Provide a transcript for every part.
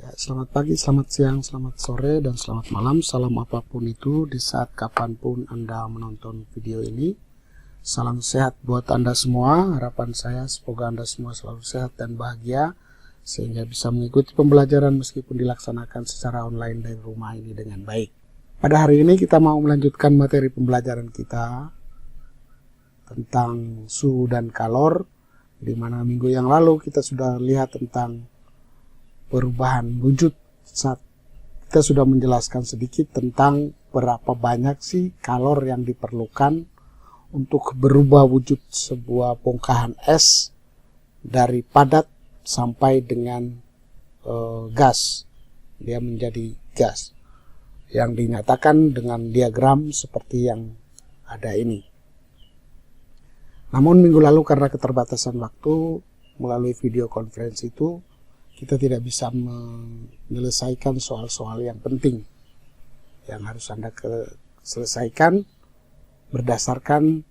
Ya, selamat pagi, selamat siang, selamat sore, dan selamat malam. Salam apapun itu di saat kapanpun Anda menonton video ini. Salam sehat buat Anda semua. Harapan saya semoga Anda semua selalu sehat dan bahagia, sehingga bisa mengikuti pembelajaran meskipun dilaksanakan secara online dari rumah ini dengan baik. Pada hari ini kita mau melanjutkan materi pembelajaran kita tentang suhu dan kalor, di mana minggu yang lalu kita sudah lihat tentang perubahan wujud. Saat kita sudah menjelaskan sedikit tentang berapa banyak sih kalor yang diperlukan untuk berubah wujud sebuah bongkahan es dari padat sampai dengan gas, dia menjadi gas, yang dinyatakan dengan diagram seperti yang ada ini. Namun minggu lalu karena keterbatasan waktu melalui video konferensi itu, kita tidak bisa menyelesaikan soal-soal yang penting yang harus Anda selesaikan berdasarkan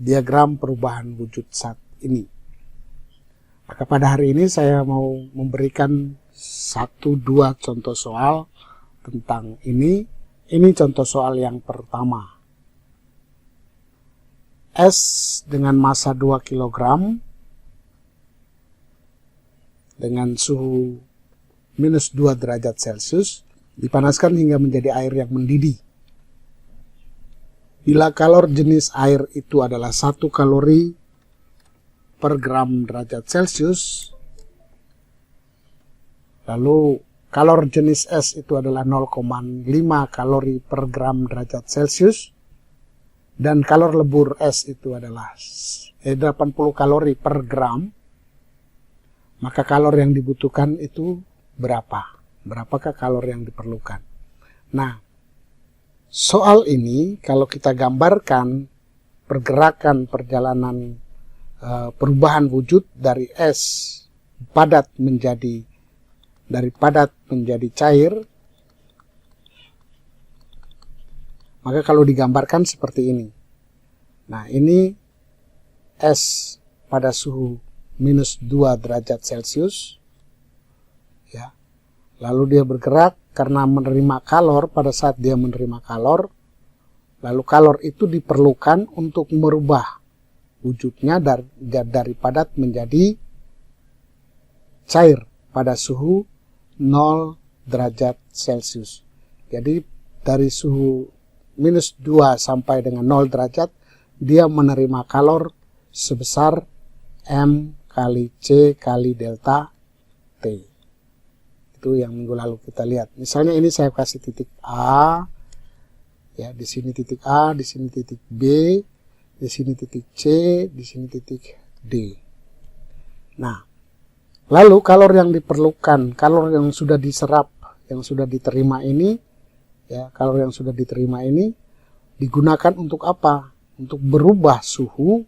diagram perubahan wujud saat ini. Maka pada hari ini saya mau memberikan 1-2 contoh soal tentang ini. Ini contoh soal yang pertama. Es dengan massa 2 kg dengan suhu minus 2 derajat Celcius dipanaskan hingga menjadi air yang mendidih. Bila kalor jenis air itu adalah 1 kalori per gram derajat Celcius, lalu kalor jenis es itu adalah 0,5 kalori per gram derajat Celcius, dan kalor lebur es itu adalah 80 kalori per gram, maka kalor yang dibutuhkan itu berapa? Berapakah kalor yang diperlukan? Nah, soal ini kalau kita gambarkan pergerakan perjalanan perubahan wujud dari es dari padat menjadi cair, maka kalau digambarkan seperti ini. Nah, ini es pada suhu minus 2 derajat Celcius. Ya. Lalu dia bergerak karena menerima kalor. Pada saat dia menerima kalor, lalu kalor itu diperlukan untuk merubah wujudnya dari padat menjadi cair pada suhu 0 derajat Celcius. Jadi dari suhu minus 2 sampai dengan 0 derajat, dia menerima kalor sebesar M kali C kali delta T. Itu yang minggu lalu kita lihat. Misalnya ini saya kasih titik A, ya, di sini titik A, di sini titik B, di sini titik C, di sini titik D. Nah, lalu kalor yang diperlukan, kalor yang sudah diserap, yang sudah diterima ini, ya, kalor yang sudah diterima ini digunakan untuk apa? Untuk berubah suhu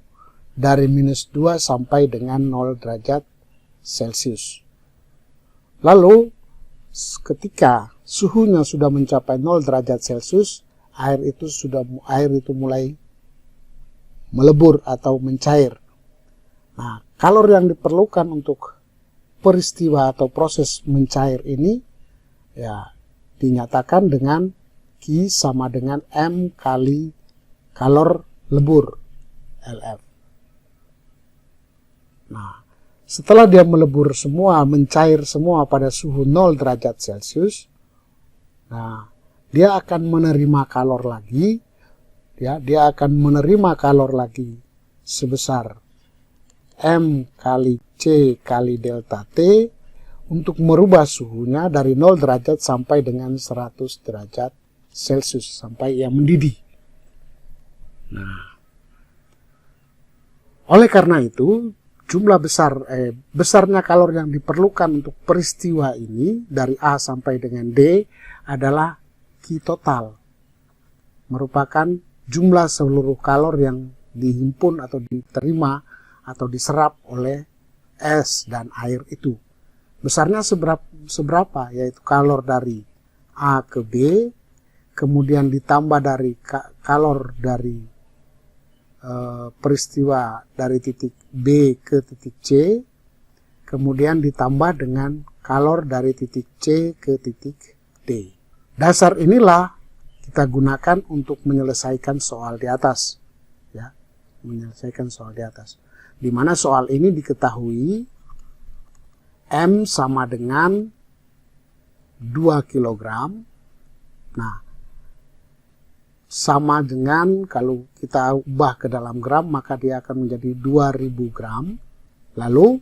dari minus 2 sampai dengan 0 derajat Celcius. Lalu ketika suhunya sudah mencapai 0 derajat Celcius, air itu mulai melebur atau mencair. Nah, kalor yang diperlukan untuk peristiwa atau proses mencair ini, ya, dinyatakan dengan Q sama dengan M kali kalor lebur, LF. Nah, setelah dia melebur semua, mencair semua pada suhu 0 derajat Celcius, nah, dia akan menerima kalor lagi, ya, dia akan menerima kalor lagi sebesar M kali C kali delta T untuk merubah suhunya dari 0 derajat sampai dengan 100 derajat Celcius, sampai ia mendidih. Nah, oleh karena itu, jumlah besarnya kalor yang diperlukan untuk peristiwa ini dari A sampai dengan D adalah Q total, merupakan jumlah seluruh kalor yang dihimpun atau diterima atau diserap oleh es dan air itu. Besarnya seberapa? Yaitu kalor dari A ke B, kemudian ditambah dari kalor dari peristiwa dari titik B ke titik C, kemudian ditambah dengan kalor dari titik C ke titik D. Dasar inilah kita gunakan untuk menyelesaikan soal di atas. Ya, menyelesaikan soal di atas. Di mana soal ini diketahui M sama dengan 2 kg. Nah, sama dengan kalau kita ubah ke dalam gram, maka dia akan menjadi 2000 gram. Lalu,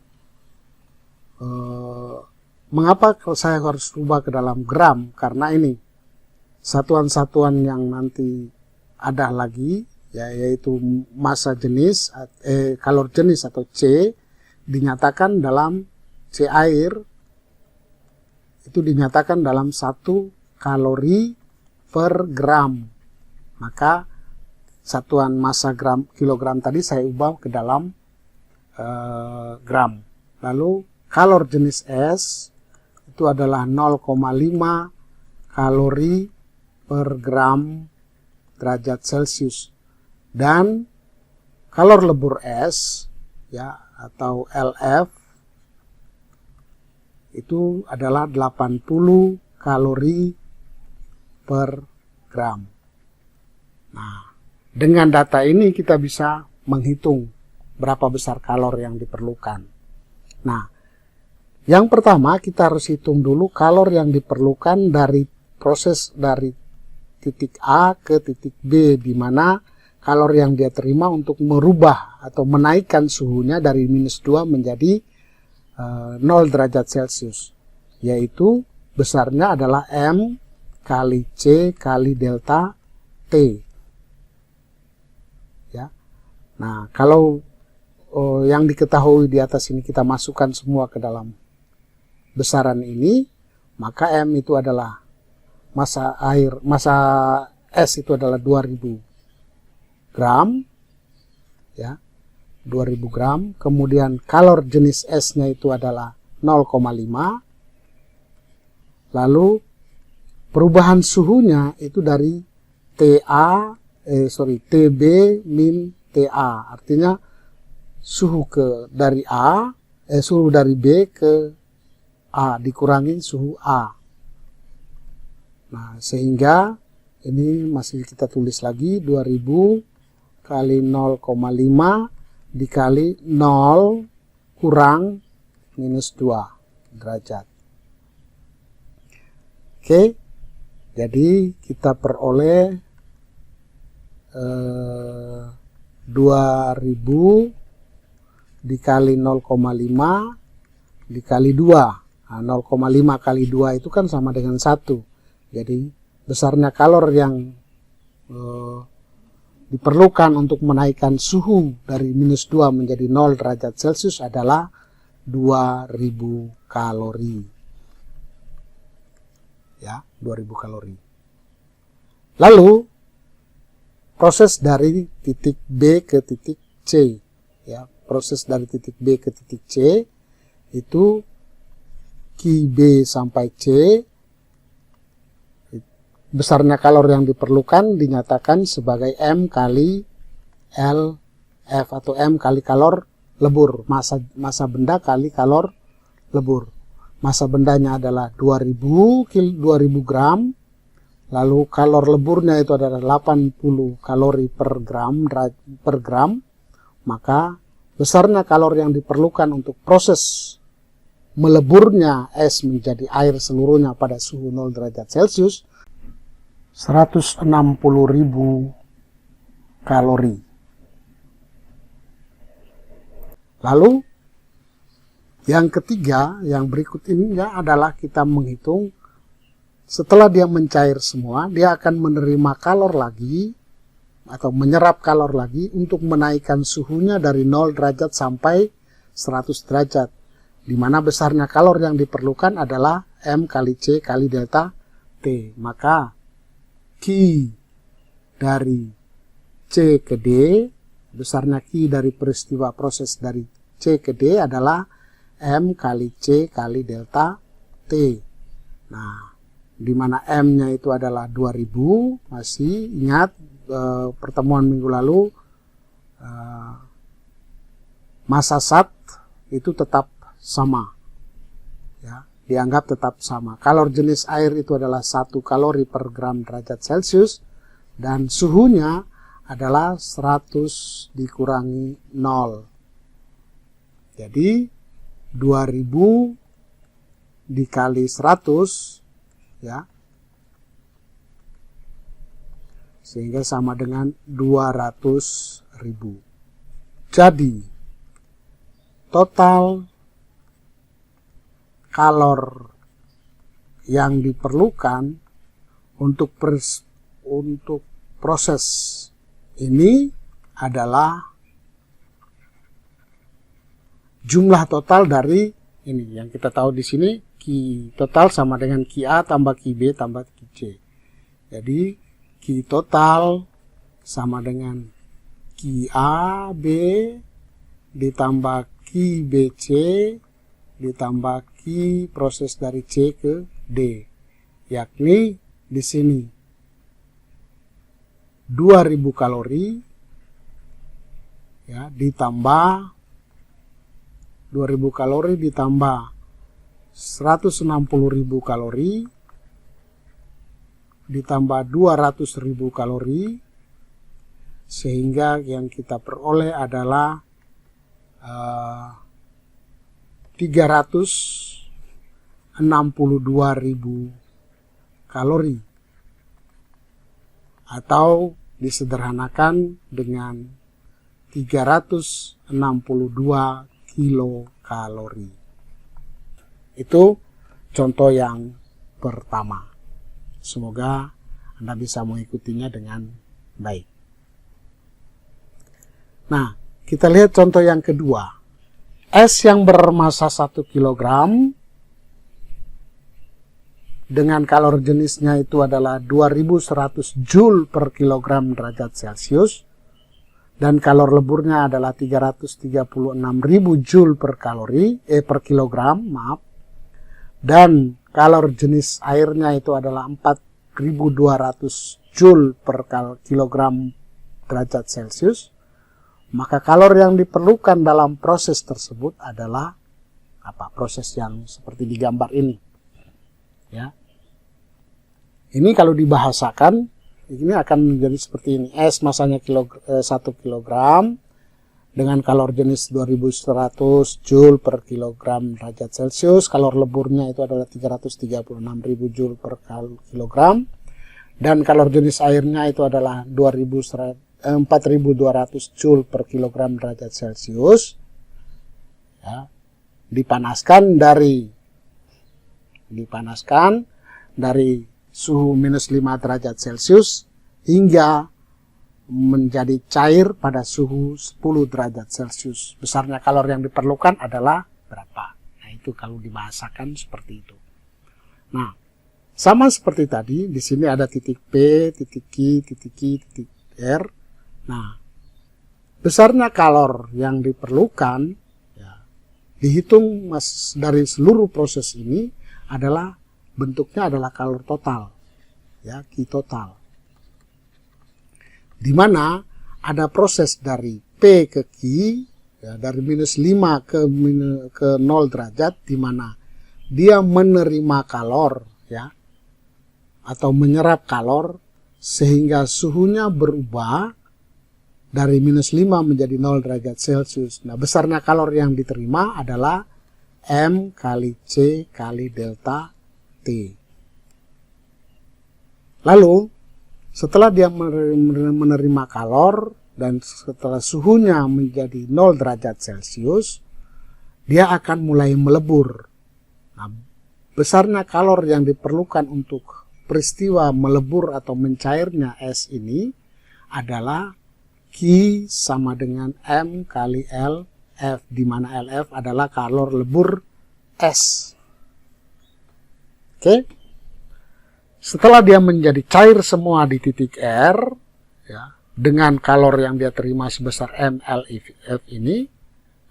mengapa saya harus ubah ke dalam gram? Karena ini, satuan-satuan yang nanti ada lagi, yaitu massa jenis, kalor jenis atau C, dinyatakan dalam C air, itu dinyatakan dalam 1 kalori per gram. Maka satuan massa kilogram tadi saya ubah ke dalam gram. Lalu kalor jenis S itu adalah 0,5 kalori per gram derajat Celcius. Dan kalor lebur S ya atau LF itu adalah 80 kalori per gram. Nah, dengan data ini kita bisa menghitung berapa besar kalor yang diperlukan. Nah, yang pertama kita harus hitung dulu kalor yang diperlukan dari proses dari titik A ke titik B, di mana kalor yang dia terima untuk merubah atau menaikkan suhunya dari -2 menjadi 0 derajat Celcius, yaitu besarnya adalah M kali C kali delta T. Ya. Nah, kalau yang diketahui di atas ini kita masukkan semua ke dalam besaran ini, maka M itu adalah massa S itu adalah 2000 gram, ya, 2000 gram. Kemudian kalor jenis S-nya itu adalah 0,5. Lalu perubahan suhunya itu dari TB min TA, artinya suhu dari B ke A dikurangi suhu A. Nah, sehingga ini masih kita tulis lagi 2000 kali 0,5 dikali 0 kurang -2 derajat. Oke, jadi kita peroleh 2000 dikali 0,5 dikali 2. Nah, 0,5 kali 2 itu kan sama dengan 1. Jadi besarnya kalor yang diperlukan untuk menaikkan suhu dari -2 menjadi 0 derajat Celcius adalah 2000 kalori. Ya, 2000 kalori. Lalu proses dari titik B ke titik C, ya, proses dari titik B ke titik C itu QB sampai C, besarnya kalor yang diperlukan dinyatakan sebagai M kali LF atau M kali kalor lebur, massa benda kali kalor lebur. Massa bendanya adalah 2000 gram, lalu kalor leburnya itu adalah 80 kalori per gram, maka besarnya kalor yang diperlukan untuk proses meleburnya es menjadi air seluruhnya pada suhu 0 derajat Celcius 160.000 kalori. Lalu yang ketiga, yang berikut ini ya, adalah kita menghitung setelah dia mencair semua, dia akan menerima kalor lagi atau menyerap kalor lagi untuk menaikkan suhunya dari 0 derajat sampai 100 derajat, di mana besarnya kalor yang diperlukan adalah M kali C kali delta T. Maka Q dari C ke D, besarnya Q dari peristiwa proses dari C ke D adalah M kali C kali delta T. Nah, di mana M-nya itu adalah 2000, masih ingat pertemuan minggu lalu, massa SAT itu tetap sama. Ya, dianggap tetap sama. Kalor jenis air itu adalah 1 kalori per gram derajat Celcius dan suhunya adalah 100 dikurangi 0. Jadi 2000 dikali 100 ya. Sehingga sama dengan 200.000. Jadi total kalor yang diperlukan untuk proses ini adalah jumlah total dari ini yang kita tahu di sini, Q total sama dengan QA tambah QB tambah QC. Jadi Q total sama dengan QAB ditambah QBC ditambah Q proses dari C ke D, yakni di sini 2000 kalori ya, ditambah 2000 kalori ditambah 160.000 kalori ditambah 200.000 kalori, sehingga yang kita peroleh adalah 362.000 kalori, atau disederhanakan dengan 362 kilokalori. Itu contoh yang pertama. Semoga Anda bisa mengikutinya dengan baik. Nah, kita lihat contoh yang kedua. Es yang bermassa 1 kg dengan kalor jenisnya itu adalah 2100 Joule per kilogram derajat Celcius dan kalor leburnya adalah 336.000 Joule per kilogram, dan kalor jenis airnya itu adalah 4.200 Joule per kilogram derajat Celcius, maka kalor yang diperlukan dalam proses tersebut adalah apa? Proses yang seperti digambar ini. Ya. Ini kalau dibahasakan, ini akan menjadi seperti ini. Es masanya 1 kg dengan kalor jenis 2100 Joule per kilogram derajat Celcius. Kalor leburnya itu adalah 336.000 Joule per kilogram. Dan kalor jenis airnya itu adalah 4.200 Joule per kilogram derajat Celcius. Ya, dipanaskan dari suhu minus 5 derajat Celcius hingga menjadi cair pada suhu 10 derajat Celcius. Besarnya kalor yang diperlukan adalah berapa? Nah, itu kalau dibahasakan seperti itu. Nah, sama seperti tadi, di sini ada titik P, titik Q, titik I, titik R. Nah, besarnya kalor yang diperlukan ya, dihitung dari seluruh proses ini adalah bentuknya adalah kalor total, ya, Q total. Di mana ada proses dari P ke Q, ya, dari minus 5 ke 0 derajat, di mana dia menerima kalor, ya, atau menyerap kalor, sehingga suhunya berubah dari minus 5 menjadi 0 derajat Celcius. Nah, besarnya kalor yang diterima adalah M kali C kali delta T. Lalu, setelah dia menerima kalor dan setelah suhunya menjadi 0 derajat Celcius, dia akan mulai melebur. Nah, besarnya kalor yang diperlukan untuk peristiwa melebur atau mencairnya es ini adalah Q sama dengan M kali LF, di mana LF adalah kalor lebur es. Oke? Setelah dia menjadi cair semua di titik R, ya, dengan kalor yang dia terima sebesar MLF ini,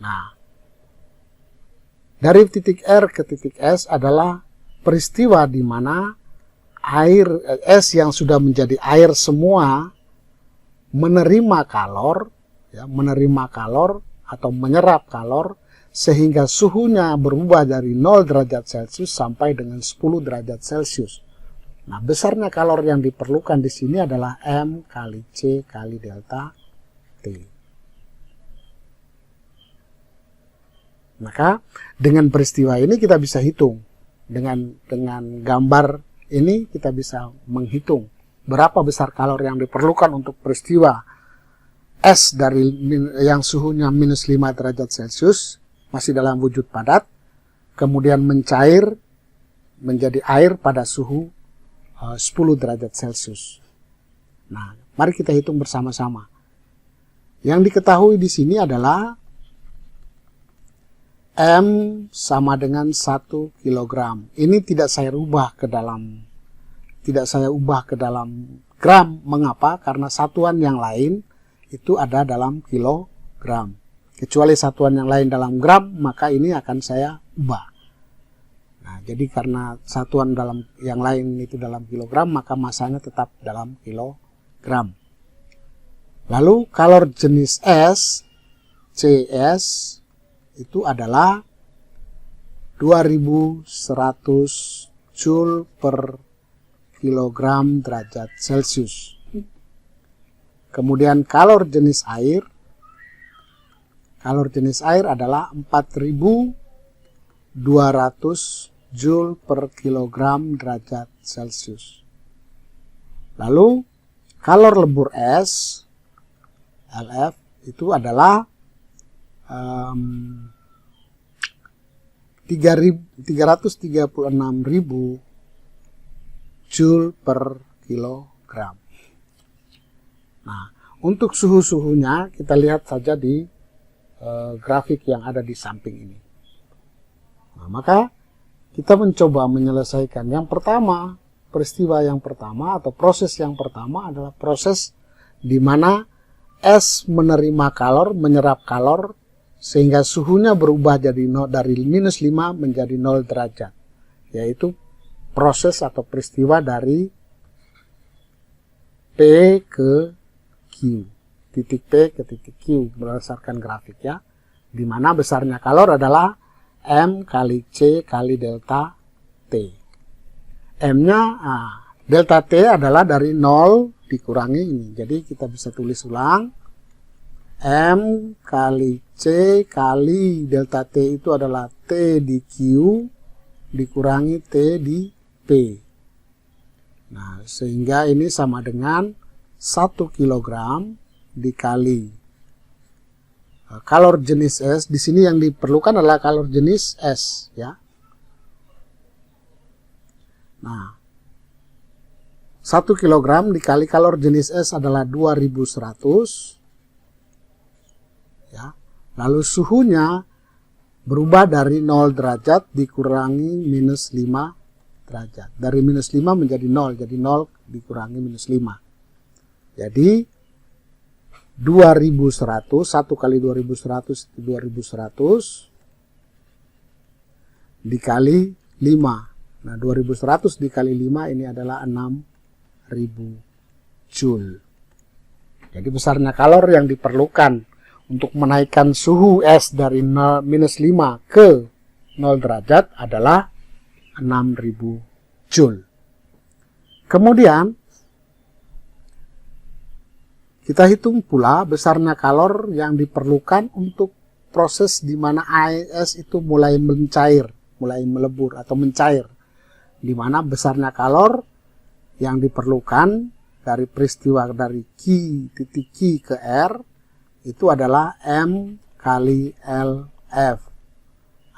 nah, dari titik R ke titik S adalah peristiwa di mana es yang sudah menjadi air semua menerima kalor, ya, menerima kalor atau menyerap kalor sehingga suhunya berubah dari 0 derajat Celcius sampai dengan 10 derajat Celcius. Nah, besarnya kalor yang diperlukan di sini adalah M kali C kali delta T. Maka dengan peristiwa ini kita bisa hitung. Dengan gambar ini kita bisa menghitung berapa besar kalor yang diperlukan untuk peristiwa es dari yang suhunya minus 5 derajat Celcius masih dalam wujud padat, kemudian mencair menjadi air pada suhu 10 derajat Celcius. Nah, mari kita hitung bersama-sama. Yang diketahui di sini adalah M sama dengan 1 kilogram. Ini tidak saya ubah ke dalam gram. Mengapa? Karena satuan yang lain itu ada dalam kilogram. Kecuali satuan yang lain dalam gram, maka ini akan saya ubah. Nah, jadi karena satuan dalam yang lain itu dalam kilogram, maka masanya tetap dalam kilogram. Lalu kalor jenis S, CS, itu adalah 2100 Joule per kilogram derajat Celcius. Kemudian kalor jenis air adalah 4200 Joule per kilogram derajat Celcius. Lalu kalor lebur es, LF, itu adalah 336.000 Joule per kilogram. Nah, untuk suhu-suhunya kita lihat saja di grafik yang ada di samping ini. Nah, maka kita mencoba menyelesaikan yang pertama, peristiwa yang pertama atau proses yang pertama adalah proses di mana es menerima kalor, menyerap kalor, sehingga suhunya berubah dari minus 5 menjadi 0 derajat. Yaitu proses atau peristiwa dari P ke Q. Titik P ke titik Q berdasarkan grafik ya. Di mana besarnya kalor adalah M kali C kali delta T. M-nya, delta T adalah dari 0 dikurangi ini. Jadi kita bisa tulis ulang. M kali C kali delta T itu adalah T di Q dikurangi T di P. Nah, sehingga ini sama dengan 1 kilogram dikali kalor jenis S. Di sini yang diperlukan adalah kalor jenis S, ya. Nah, 1 kilogram dikali kalor jenis S adalah 2100. Ya. Lalu suhunya berubah dari 0 derajat dikurangi minus 5 derajat. Dari minus 5 menjadi 0, jadi 0 dikurangi minus 5. Jadi 2100, 1 kali 2100 itu 2100 dikali 5. Nah, 2100 dikali 5 ini adalah 6000 Joule. Jadi besarnya kalor yang diperlukan untuk menaikkan suhu es dari minus 5 ke 0 derajat adalah 6000 Joule. Kemudian kita hitung pula besarnya kalor yang diperlukan untuk proses di mana es itu mulai mencair, mulai melebur atau mencair. Di mana besarnya kalor yang diperlukan dari peristiwa dari Q titik Q ke R itu adalah M kali LF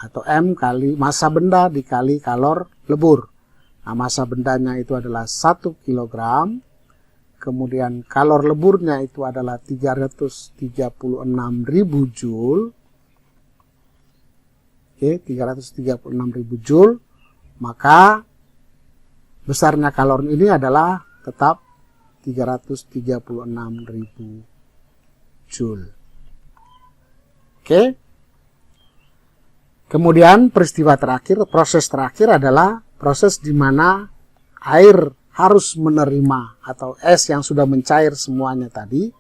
atau M kali massa benda dikali kalor lebur. Nah, massa bendanya itu adalah 1 kilogram. Kemudian kalor leburnya itu adalah 336.000 Joule. Oke, 336.000 Joule. Maka besarnya kalor ini adalah tetap 336.000 Joule. Oke. Kemudian peristiwa terakhir, proses terakhir adalah proses di mana air harus menerima atau es yang sudah mencair semuanya tadi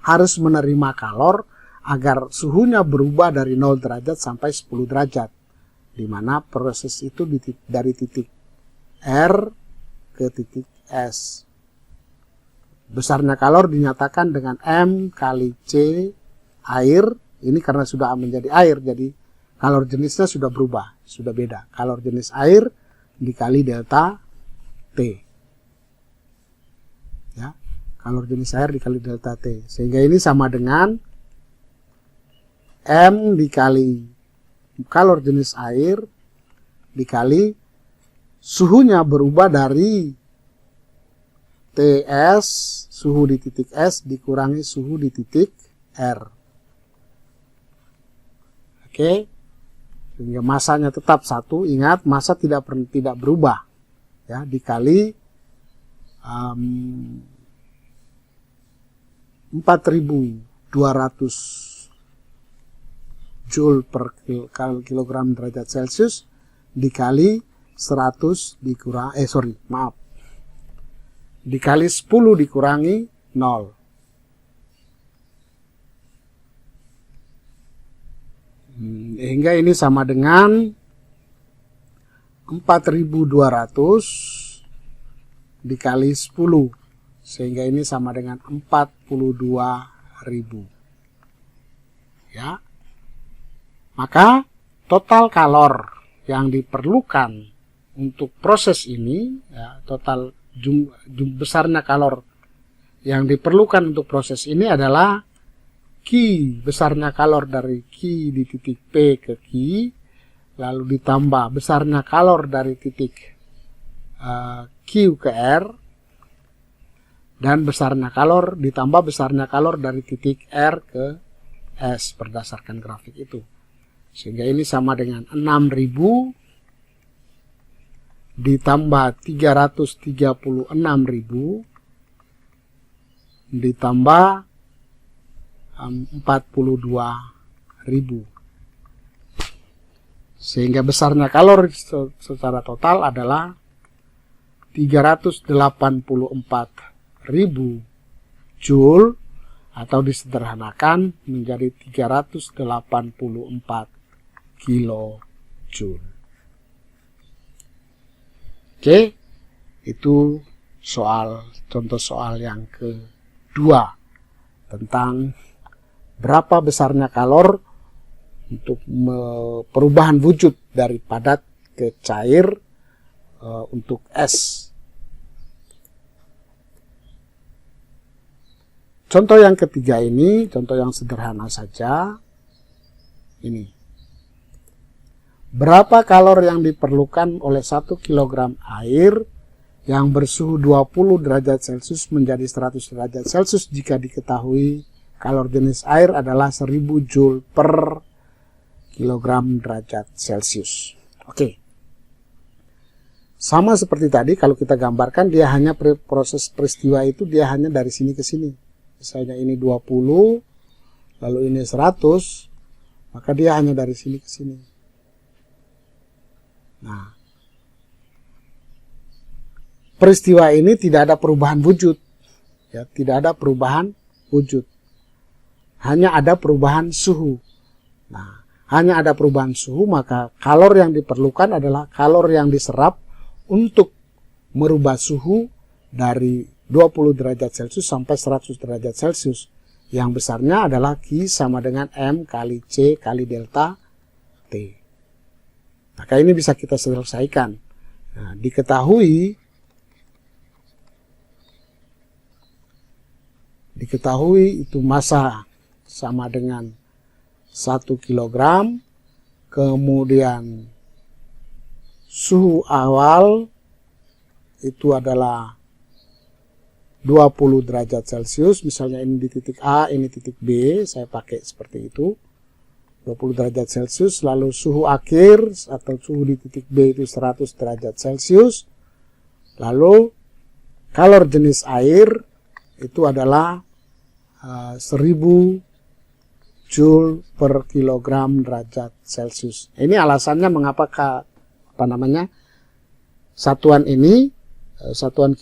harus menerima kalor agar suhunya berubah dari 0 derajat sampai 10 derajat, di mana proses itu dari titik R ke titik S. Besarnya kalor dinyatakan dengan M kali C air, ini karena sudah menjadi air, jadi kalor jenisnya sudah berubah, sudah beda. Kalor jenis air dikali delta T. Ya, kalor jenis air dikali delta T. Sehingga ini sama dengan M dikali kalor jenis air dikali suhunya berubah dari TS, suhu di titik S, dikurangi suhu di titik R. Oke, sehingga masanya tetap 1. Ingat, massa tidak berubah, ya, dikali 4.200 Joule per kilogram derajat Celcius dikali 100 dikali 10 dikurangi 0. Hingga ini sama dengan 4.200 dikali 10. Sehingga ini sama dengan 42.000. Ya. Maka total kalor yang diperlukan untuk proses ini, ya, total besarnya kalor yang diperlukan untuk proses ini adalah Q, besarnya kalor dari Q di titik P ke Q, lalu ditambah besarnya kalor dari titik Q ke R, dan besarnya kalor ditambah besarnya kalor dari titik R ke S berdasarkan grafik itu. Sehingga ini sama dengan 6.000 ditambah 336.000 ditambah 42.000. Sehingga besarnya kalori secara total adalah 384.000 Joule, atau disederhanakan menjadi 384 kilojoule. Oke, itu contoh soal yang kedua tentang berapa besarnya kalor untuk perubahan wujud dari padat ke cair untuk es. Contoh yang ketiga ini, contoh yang sederhana saja. Ini. Berapa kalor yang diperlukan oleh 1 kg air yang bersuhu 20 derajat Celcius menjadi 100 derajat Celcius jika diketahui kalor jenis air adalah 1000 Joule per kilogram derajat Celcius. Oke. Sama seperti tadi, kalau kita gambarkan, dia hanya proses peristiwa itu dia hanya dari sini ke sini. Misalnya ini 20, lalu ini 100, maka dia hanya dari sini ke sini. Nah, peristiwa ini tidak ada perubahan wujud, ya, tidak ada perubahan wujud, hanya ada perubahan suhu. Nah, hanya ada perubahan suhu, maka kalor yang diperlukan adalah kalor yang diserap untuk merubah suhu dari 20 derajat Celcius sampai 100 derajat Celcius. Yang besarnya adalah Q sama dengan M kali C kali delta T. Maka ini bisa kita selesaikan. Nah, diketahui itu massa sama dengan 1 kg, kemudian suhu awal itu adalah 20 derajat Celcius, misalnya ini di titik A, ini titik B, saya pakai seperti itu, 20 derajat Celcius, lalu suhu akhir atau suhu di titik B itu 100 derajat Celcius, lalu kalor jenis air itu adalah 1000 Joule per kilogram derajat Celcius. Ini alasannya mengapa satuan ini, satuan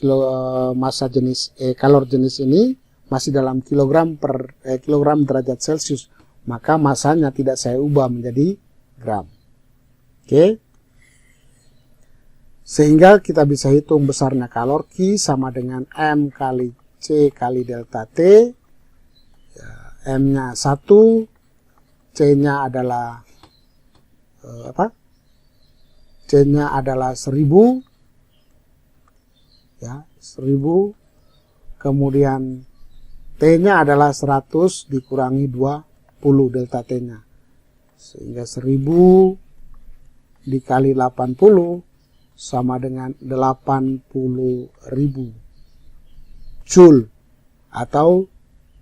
massa jenis kalor jenis ini masih dalam kilogram per kilogram derajat Celcius, maka masanya tidak saya ubah menjadi gram. Oke. Sehingga kita bisa hitung besarnya kalor Q sama dengan M kali C kali delta T. Ya, M-nya 1, C-nya adalah C-nya adalah 1000. Ya, 1000. Kemudian T-nya adalah 100 dikurangi 20 delta T-nya. Sehingga 1000 dikali 80 sama dengan 80.000 Joule, atau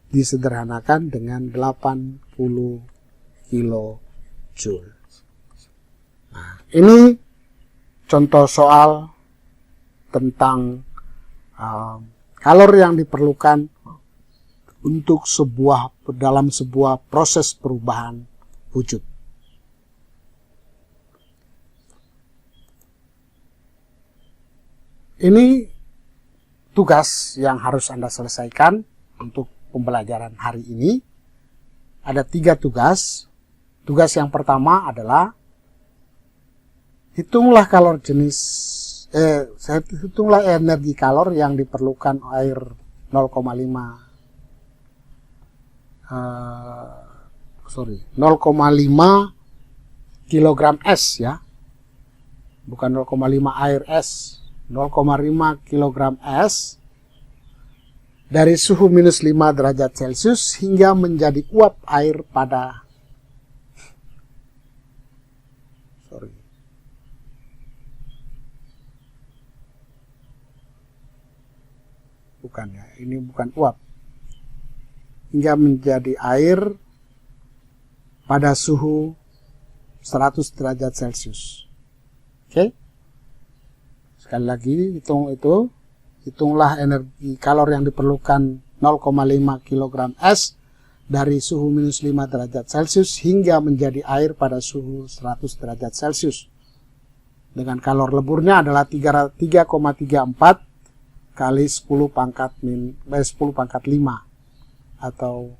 disederhanakan dengan 80 kilojoule. Nah, ini contoh soal tentang kalor yang diperlukan untuk dalam sebuah proses perubahan wujud. Ini tugas yang harus Anda selesaikan untuk pembelajaran hari ini. Ada 3 tugas. Tugas yang pertama adalah hitunglah hitunglah energi kalor yang diperlukan air 0,5 kilogram es, ya. Bukan 0,5 air es. 0,5 kg es dari suhu minus 5 derajat Celcius hingga menjadi uap air pada ini bukan uap, hingga menjadi air pada suhu 100 derajat Celcius. Oke? Sekali lagi, hitunglah energi kalor yang diperlukan 0,5 kg es dari suhu minus 5 derajat Celcius hingga menjadi air pada suhu 100 derajat Celcius. Dengan kalor leburnya adalah 3,34 kali 10 pangkat 5, atau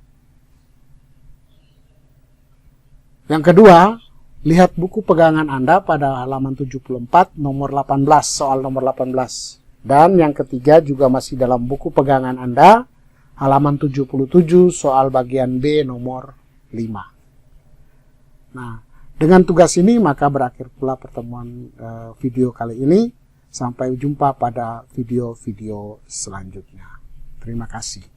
yang kedua, lihat buku pegangan Anda pada halaman 74 nomor 18, soal nomor 18. Dan yang ketiga juga masih dalam buku pegangan Anda, halaman 77 soal bagian B nomor 5. Nah, dengan tugas ini maka berakhir pula pertemuan video kali ini. Sampai jumpa pada video-video selanjutnya. Terima kasih.